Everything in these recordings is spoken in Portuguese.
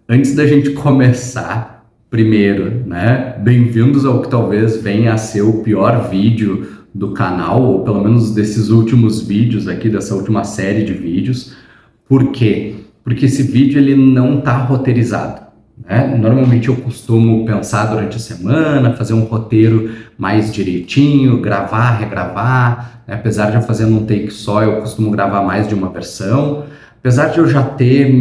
Antes da gente começar, primeiro, né, bem-vindos ao que talvez venha a ser o pior vídeo do canal, ou pelo menos desses últimos vídeos aqui, dessa última série de vídeos. Por quê? Porque esse vídeo ele não está roteirizado, né? Normalmente eu costumo pensar durante a semana, fazer um roteiro mais direitinho, gravar, regravar, né? Apesar de eu fazer num take só, eu costumo gravar mais de uma versão. Apesar de eu já ter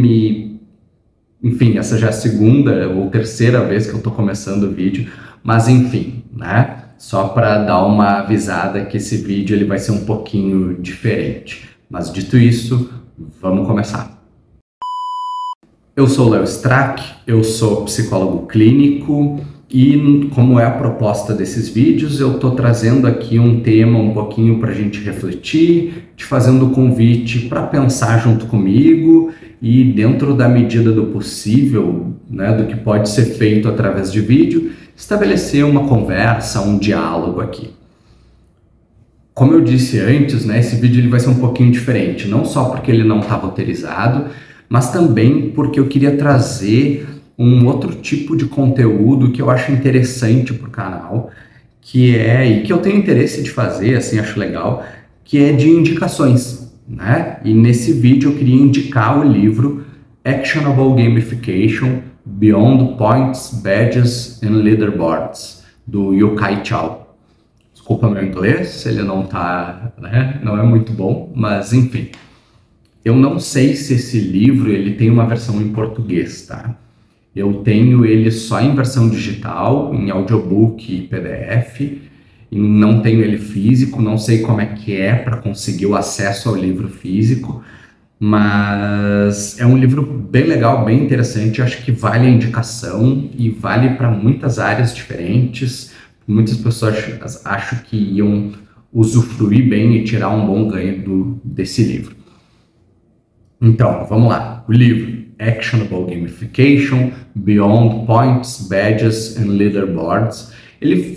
enfim, essa já é a segunda ou terceira vez que eu estou começando o vídeo, mas enfim, né? Só para dar uma avisada que esse vídeo ele vai ser um pouquinho diferente. Mas dito isso, vamos começar. Eu sou Léo Strack, eu sou psicólogo clínico e, como é a proposta desses vídeos, eu estou trazendo aqui um tema um pouquinho para a gente refletir, te fazendo o convite para pensar junto comigo e, dentro da medida do possível, né, do que pode ser feito através de vídeo, estabelecer uma conversa, um diálogo aqui. Como eu disse antes, né, esse vídeo ele vai ser um pouquinho diferente, não só porque ele não está roteirizado, mas também porque eu queria trazer um outro tipo de conteúdo que eu acho interessante para o canal, e que eu tenho interesse de fazer, assim, acho legal, que é de indicações, né? E nesse vídeo eu queria indicar o livro Actionable Gamification: Beyond Points, Badges and Leaderboards, do Yokai Chao. Desculpa meu inglês, ele não tá, né? Não é muito bom, mas enfim. Eu não sei se esse livro ele tem uma versão em português, tá? Eu tenho ele só em versão digital, em audiobook e PDF, e não tenho ele físico, não sei como é que é para conseguir o acesso ao livro físico, mas é um livro bem legal, bem interessante, acho que vale a indicação e vale para muitas áreas diferentes. Muitas pessoas acham que iam usufruir bem e tirar um bom ganho desse livro. Então, vamos lá. O livro Actionable Gamification: Beyond Points, Badges and Leaderboards. Ele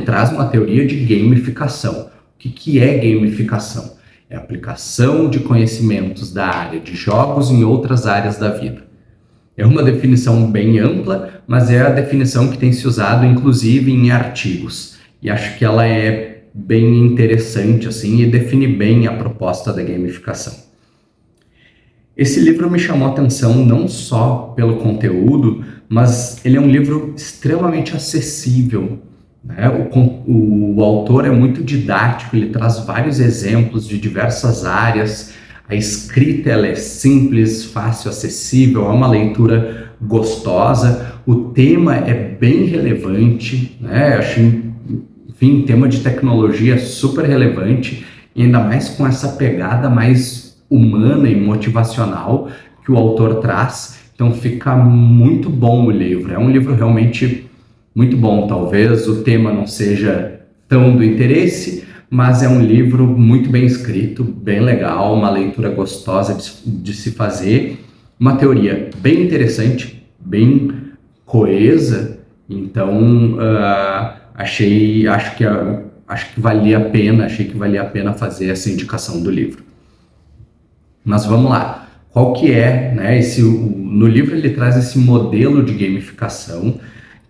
traz uma teoria de gamificação. O que é gamificação? É a aplicação de conhecimentos da área de jogos em outras áreas da vida. É uma definição bem ampla, mas é a definição que tem se usado inclusive em artigos. E acho que ela é bem interessante assim e define bem a proposta da gamificação. Esse livro me chamou a atenção não só pelo conteúdo, mas ele é um livro extremamente acessível, né? O autor é muito didático, ele traz vários exemplos de diversas áreas, a escrita ela é simples, fácil, acessível, é uma leitura gostosa, o tema é bem relevante, né? Acho, enfim, tema de tecnologia super relevante, e ainda mais com essa pegada mais humana e motivacional que o autor traz. Então fica muito bom o livro, é um livro realmente muito bom. Talvez o tema não seja tão do interesse, mas é um livro muito bem escrito, bem legal, uma leitura gostosa de se fazer, uma teoria bem interessante, bem coesa. Então acho que valia a pena fazer essa indicação do livro. Mas vamos lá, qual que é, né, no livro ele traz esse modelo de gamificação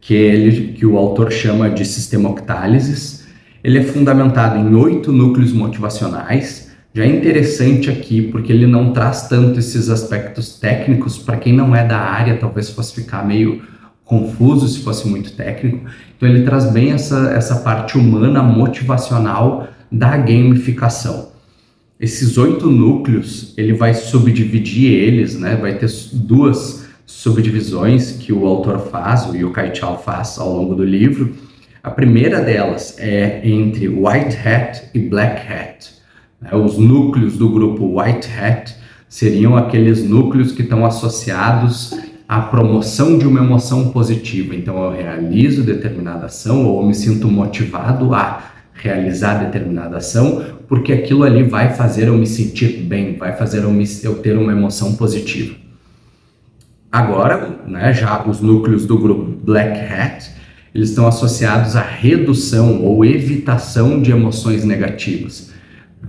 que o autor chama de sistema octálises. Ele é fundamentado em 8 núcleos motivacionais. Já é interessante aqui porque ele não traz tanto esses aspectos técnicos. Para quem não é da área, talvez fosse ficar meio confuso se fosse muito técnico. Então ele traz bem essa parte humana, motivacional da gamificação. Esses 8 núcleos, ele vai subdividir eles, né? Vai ter 2 subdivisões que o autor faz, o Yokai Chao faz ao longo do livro. A primeira delas é entre White Hat e Black Hat. Os núcleos do grupo White Hat seriam aqueles núcleos que estão associados à promoção de uma emoção positiva. Então eu realizo determinada ação ou eu me sinto motivado a realizar determinada ação, porque aquilo ali vai fazer eu me sentir bem, vai fazer eu ter uma emoção positiva. Agora, né, já os núcleos do grupo Black Hat, eles estão associados à redução ou evitação de emoções negativas.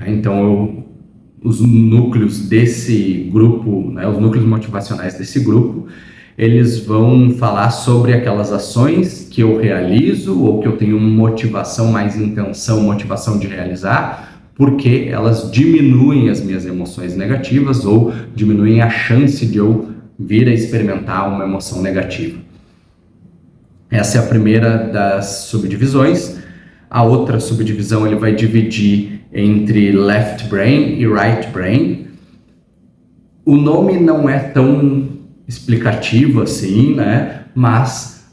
Então, os núcleos desse grupo, né, os núcleos motivacionais desse grupo, eles vão falar sobre aquelas ações que eu realizo ou que eu tenho motivação, mais intenção, motivação de realizar, porque elas diminuem as minhas emoções negativas ou diminuem a chance de eu vir a experimentar uma emoção negativa. Essa é a primeira das subdivisões. A outra subdivisão ele vai dividir entre left brain e right brain. O nome não é tão explicativo assim, né? Mas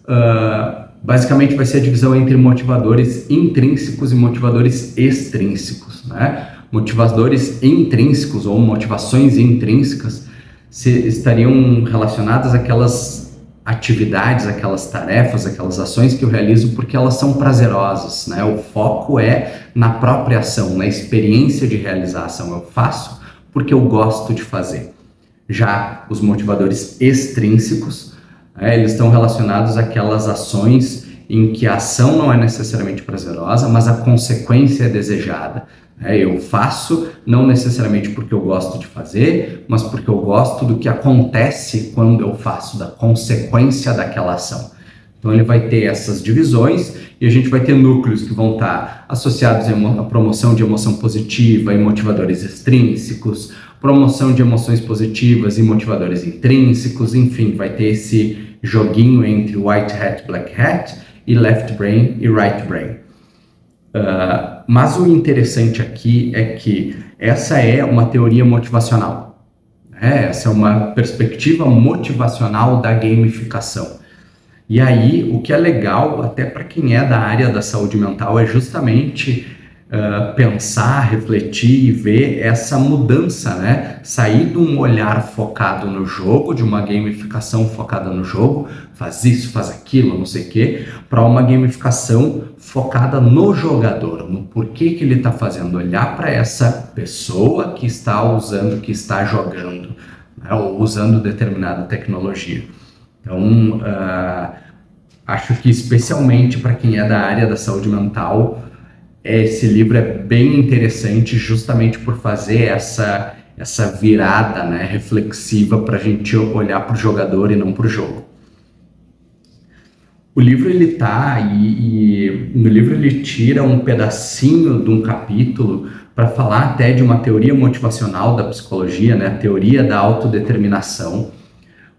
basicamente vai ser a divisão entre motivadores intrínsecos e motivadores extrínsecos, né? Motivadores intrínsecos ou motivações intrínsecas estariam relacionadas àquelas atividades, aquelas tarefas, aquelas ações que eu realizo porque elas são prazerosas, né? O foco é na própria ação, na experiência de realizar a ação. Eu faço porque eu gosto de fazer. Já os motivadores extrínsecos, eles estão relacionados àquelas ações em que a ação não é necessariamente prazerosa, mas a consequência é desejada. Eu faço não necessariamente porque eu gosto de fazer, mas porque eu gosto do que acontece quando eu faço, da consequência daquela ação. Então ele vai ter essas divisões e a gente vai ter núcleos que vão estar associados à promoção de emoção positiva e motivadores extrínsecos, promoção de emoções positivas e motivadores intrínsecos, enfim, vai ter esse joguinho entre white hat, black hat e left brain e right brain. Mas o interessante aqui é que essa é uma teoria motivacional. Essa é uma perspectiva motivacional da gamificação. E aí, o que é legal, até para quem é da área da saúde mental, é justamente pensar, refletir e ver essa mudança, né? Sair de um olhar focado no jogo, de uma gamificação focada no jogo, faz isso, faz aquilo, não sei o quê, para uma gamificação focada no jogador, no porquê que ele está fazendo, olhar para essa pessoa que está usando, que está jogando, né? Ou usando determinada tecnologia. Então, acho que especialmente para quem é da área da saúde mental, esse livro é bem interessante justamente por fazer essa virada, né, reflexiva para a gente olhar para o jogador e não para o jogo. O livro ele tá e no livro ele tira um pedacinho de um capítulo para falar até de uma teoria motivacional da psicologia, né, a teoria da autodeterminação,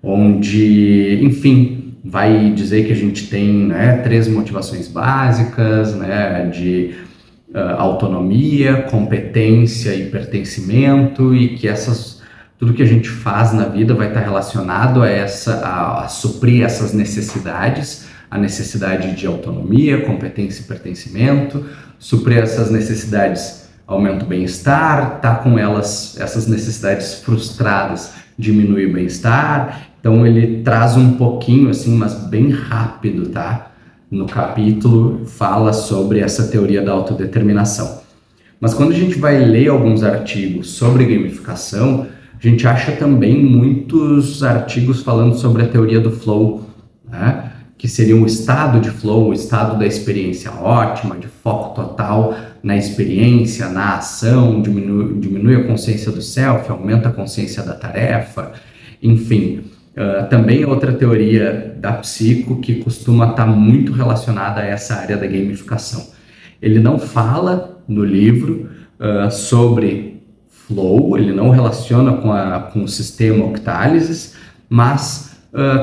onde, enfim, vai dizer que a gente tem, né, 3 motivações básicas, né, de autonomia, competência e pertencimento, e que tudo que a gente faz na vida vai estar relacionado a suprir essas necessidades, a necessidade de autonomia, competência e pertencimento. Suprir essas necessidades aumenta o bem-estar, tá com essas necessidades frustradas, diminui o bem-estar. Então ele traz um pouquinho assim, mas bem rápido, tá? No capítulo fala sobre essa teoria da autodeterminação. Mas quando a gente vai ler alguns artigos sobre gamificação, a gente acha também muitos artigos falando sobre a teoria do flow, né? Que seria um estado de flow, o estado da experiência ótima, de foco total na experiência, na ação, diminui a consciência do self, aumenta a consciência da tarefa, enfim. Também outra teoria da psico que costuma estar muito relacionada a essa área da gamificação. Ele não fala no livro sobre flow, ele não relaciona com o sistema Octálisis, mas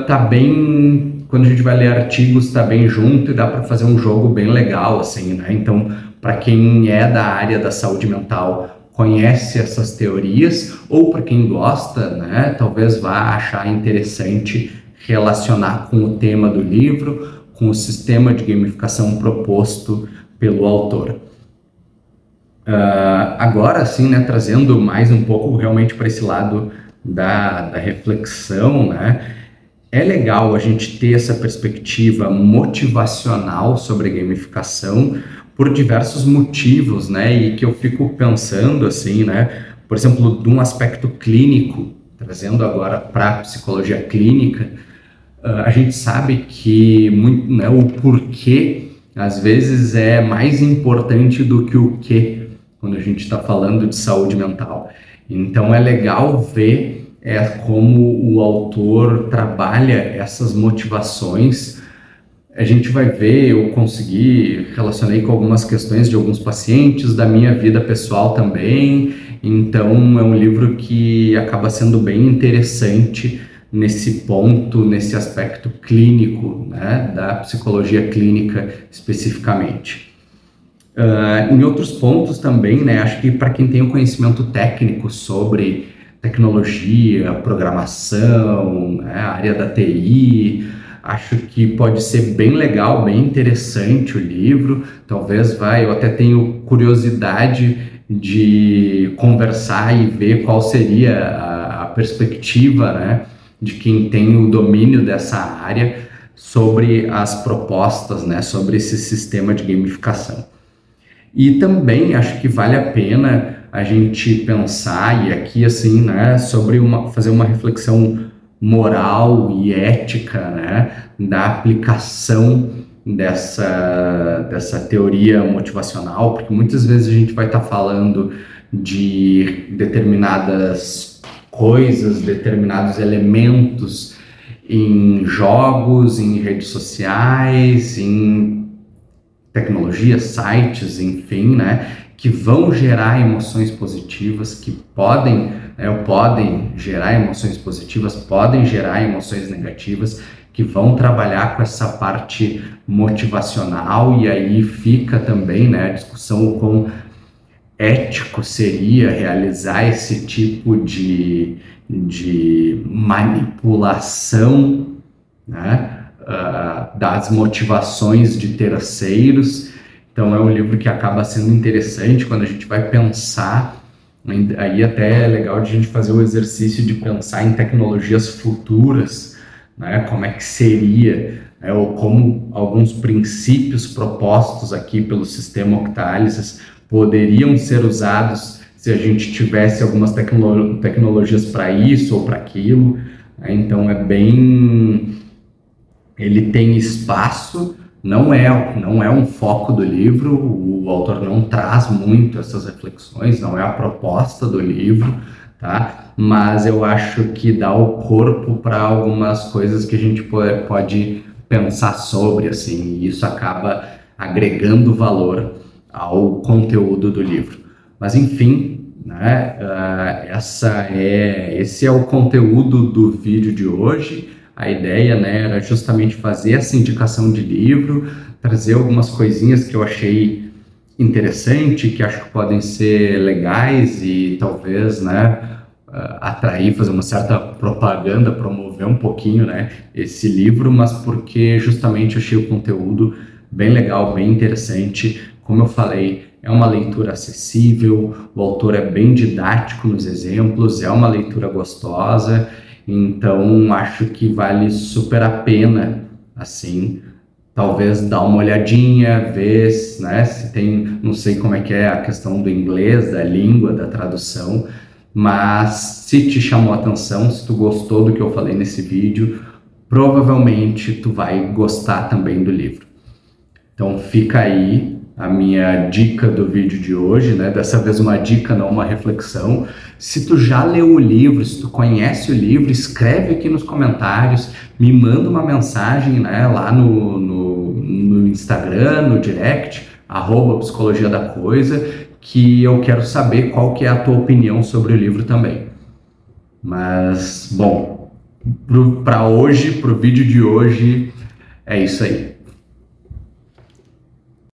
tá bem, quando a gente vai ler artigos, tá bem junto e dá para fazer um jogo bem legal, assim, né? Então, para quem é da área da saúde mental, conhece essas teorias, ou para quem gosta, né, talvez vá achar interessante relacionar com o tema do livro, com o sistema de gamificação proposto pelo autor. Agora, sim, né, trazendo mais um pouco realmente para esse lado da reflexão, né, é legal a gente ter essa perspectiva motivacional sobre a gamificação, por diversos motivos, né, e que eu fico pensando assim, né, por exemplo, de um aspecto clínico, trazendo agora para a psicologia clínica, a gente sabe que muito, né, o porquê às vezes é mais importante do que o que, quando a gente está falando de saúde mental. Então é legal ver é como o autor trabalha essas motivações. A gente vai ver, eu relacionei com algumas questões de alguns pacientes, da minha vida pessoal também, então é um livro que acaba sendo bem interessante nesse ponto, nesse aspecto clínico, né, da psicologia clínica especificamente. Em outros pontos também, né, acho que para quem tem um conhecimento técnico sobre tecnologia, programação, né, a área da TI, acho que pode ser bem legal, bem interessante o livro. Talvez eu até tenho curiosidade de conversar e ver qual seria a perspectiva, né, de quem tem o domínio dessa área sobre as propostas, né, sobre esse sistema de gamificação. E também acho que vale a pena a gente pensar, e aqui assim, né, sobre fazer uma reflexão moral e ética, né, da aplicação dessa teoria motivacional, porque muitas vezes a gente vai estar falando de determinadas coisas, determinados elementos em jogos, em redes sociais, em tecnologia, sites, enfim, né, que vão gerar emoções positivas, que podem gerar emoções positivas, podem gerar emoções negativas, que vão trabalhar com essa parte motivacional, e aí fica também, né, a discussão o quão ético seria realizar esse tipo de manipulação, né, das motivações de terceiros. Então é um livro que acaba sendo interessante quando a gente vai pensar, aí até é legal de a gente fazer o exercício de pensar em tecnologias futuras, né, como é que seria, né, ou como alguns princípios propostos aqui pelo sistema Octalysis poderiam ser usados se a gente tivesse algumas tecnologias para isso ou para aquilo, né? Então ele tem espaço, não é um foco do livro, o autor não traz muito essas reflexões, não é a proposta do livro, tá? Mas eu acho que dá o corpo para algumas coisas que a gente pode pensar sobre, assim, e isso acaba agregando valor ao conteúdo do livro. Mas enfim, né, esse é o conteúdo do vídeo de hoje. A ideia, né, era justamente fazer essa indicação de livro, trazer algumas coisinhas que eu achei interessante, que acho que podem ser legais e talvez, né, atrair, fazer uma certa propaganda, promover um pouquinho, né, esse livro, mas porque justamente eu achei o conteúdo bem legal, bem interessante. Como eu falei, é uma leitura acessível, o autor é bem didático nos exemplos, é uma leitura gostosa. Então, acho que vale super a pena, assim, talvez dar uma olhadinha, ver, né, se tem, não sei como é que é a questão do inglês, da língua, da tradução, mas se te chamou a atenção, se tu gostou do que eu falei nesse vídeo, provavelmente tu vai gostar também do livro. Então, fica aí a minha dica do vídeo de hoje, né? Dessa vez uma dica, não uma reflexão. Se tu já leu o livro, se tu conhece o livro, escreve aqui nos comentários, me manda uma mensagem, né, lá no Instagram, no direct, @psicologia da coisa, que eu quero saber qual que é a tua opinião sobre o livro também. Mas, bom, para hoje, pro vídeo de hoje, é isso aí.